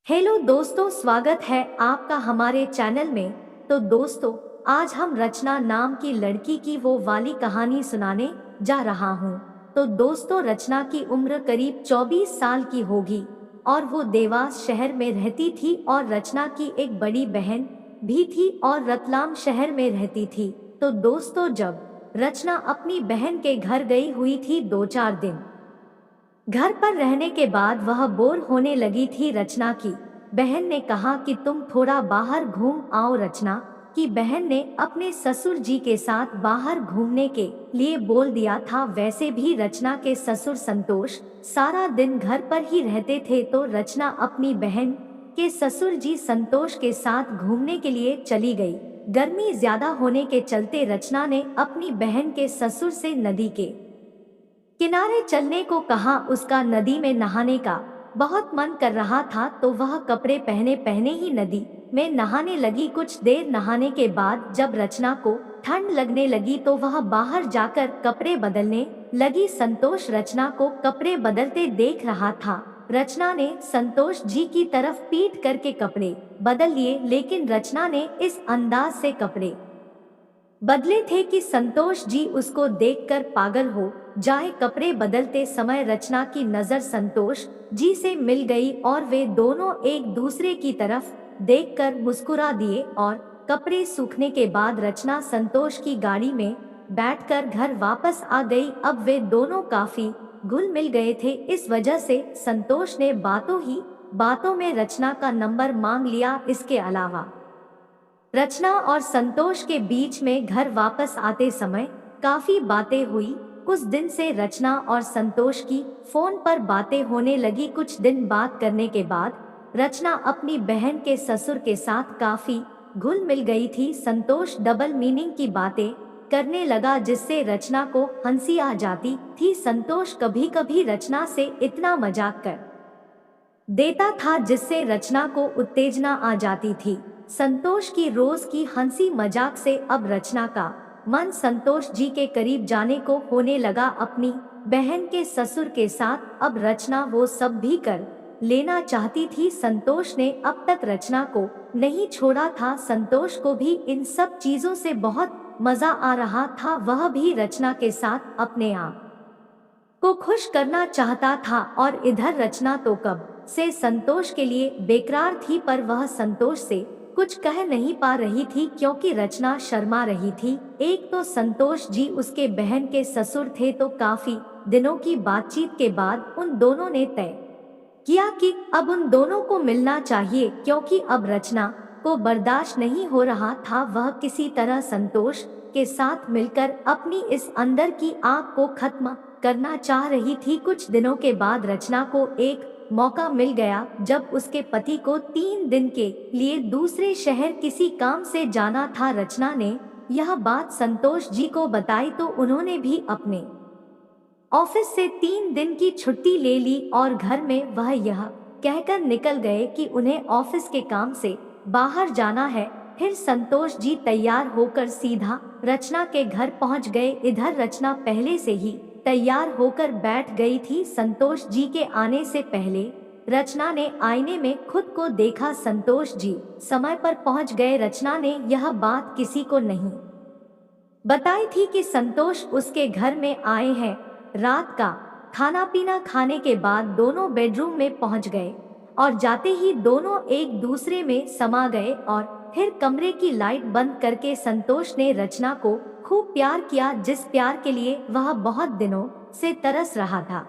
Hello दोस्तों, स्वागत है आपका हमारे चैनल में। तो दोस्तों, आज हम रचना नाम की लड़की की वो वाली कहानी सुनाने जा रहा हूँ। तो दोस्तों, रचना की उम्र करीब 24 साल की होगी और वो देवास शहर में रहती थी और रचना की एक बड़ी बहन भी थी और रतलाम शहर में रहती थी। तो दोस्तों, जब रचना अपनी बहन के घर गई हुई थी 2-4 दिन घर पर रहने के बाद वह बोर होने लगी थी। रचना की बहन ने कहा कि तुम थोड़ा बाहर घूम आओ। रचना की बहन ने अपने ससुर जी के साथ बाहर घूमने के लिए बोल दिया था। वैसे भी रचना के ससुर संतोष सारा दिन घर पर ही रहते थे, तो रचना अपनी बहन के ससुर जी संतोष के साथ घूमने के लिए चली गई। गर्मी ज्यादा होने के चलते रचना ने अपनी बहन के ससुर से नदी के किनारे चलने को कहा। उसका नदी में नहाने का बहुत मन कर रहा था, तो वह कपड़े पहने पहने ही नदी में नहाने लगी। कुछ देर नहाने के बाद जब रचना को ठंड लगने लगी तो वह बाहर जाकर कपड़े बदलने लगी। संतोष रचना को कपड़े बदलते देख रहा था। रचना ने संतोष जी की तरफ पीठ करके कपड़े बदल लिए, लेकिन रचना ने इस अंदाज से कपड़े बदले थे कि संतोष जी उसको देखकर पागल हो जाए। कपड़े बदलते समय रचना की नजर संतोष जी से मिल गई और वे दोनों एक दूसरे की तरफ देखकर मुस्कुरा दिए और कपड़े सूखने के बाद रचना संतोष की गाड़ी में बैठकर घर वापस आ गई। अब वे दोनों काफी घुल मिल गए थे, इस वजह से संतोष ने बातों ही बातों में रचना का नंबर मांग लिया। इसके अलावा रचना और संतोष के बीच में घर वापस आते समय काफी बातें हुई। कुछ दिन से रचना और संतोष की फोन पर बातें होने लगी। कुछ दिन बात करने के बाद रचना अपनी बहन के ससुर के साथ काफी घुल मिल गई थी। संतोष डबल मीनिंग की बातें करने लगा, जिससे रचना को हंसी आ जाती थी। संतोष कभी कभी रचना से इतना मजाक कर देता था जिससे रचना को उत्तेजना आ जाती थी। संतोष की रोज की हंसी मजाक से अब रचना का मन संतोष जी के करीब जाने को होने लगा, अपनी बहन के ससुर के साथ। अब रचना वो सब भी कर लेना चाहती थी। संतोष ने अब तक रचना को नहीं छोड़ा था। संतोष को भी इन सब चीजों से बहुत मजा आ रहा था। वह भी रचना के साथ अपने आप को खुश करना चाहता था और इधर रचना तो कब से संतोष के लिए बेकरार थी, पर वह संतोष से कुछ कह नहीं पा रही थी क्योंकि रचना शर्मा रही थी। एक तो संतोष जी उसके बहन के ससुर थे, तो काफी दिनों की बातचीत के बाद उन दोनों ने तय किया कि अब उन दोनों को मिलना चाहिए, क्योंकि अब रचना को बर्दाश्त नहीं हो रहा था। वह किसी तरह संतोष के साथ मिलकर अपनी इस अंदर की आग को खत्म करना चाह रही थी। कुछ दिनों के बाद रचना को एक मौका मिल गया, जब उसके पति को 3 दिन के लिए दूसरे शहर किसी काम से जाना था। रचना ने यह बात संतोष जी को बताई तो उन्होंने भी अपने ऑफिस से 3 दिन की छुट्टी ले ली और घर में वह यह कहकर निकल गए कि उन्हें ऑफिस के काम से बाहर जाना है। फिर संतोष जी तैयार होकर सीधा रचना के घर पहुंच गए। इधर रचना पहले से ही तैयार होकर बैठ गई थी। संतोष जी के आने से पहले रचना ने आईने में खुद को देखा। संतोष जी समय पर पहुंच गए। रचना ने यह बात किसी को नहीं बताई थी कि संतोष उसके घर में आए हैं। रात का खाना पीना खाने के बाद दोनों बेडरूम में पहुंच गए और जाते ही दोनों एक दूसरे में समा गए और फिर कमरे की लाइट बंद करके संतोष ने रचना को खूब प्यार किया, जिस प्यार के लिए वह बहुत दिनों से तरस रहा था।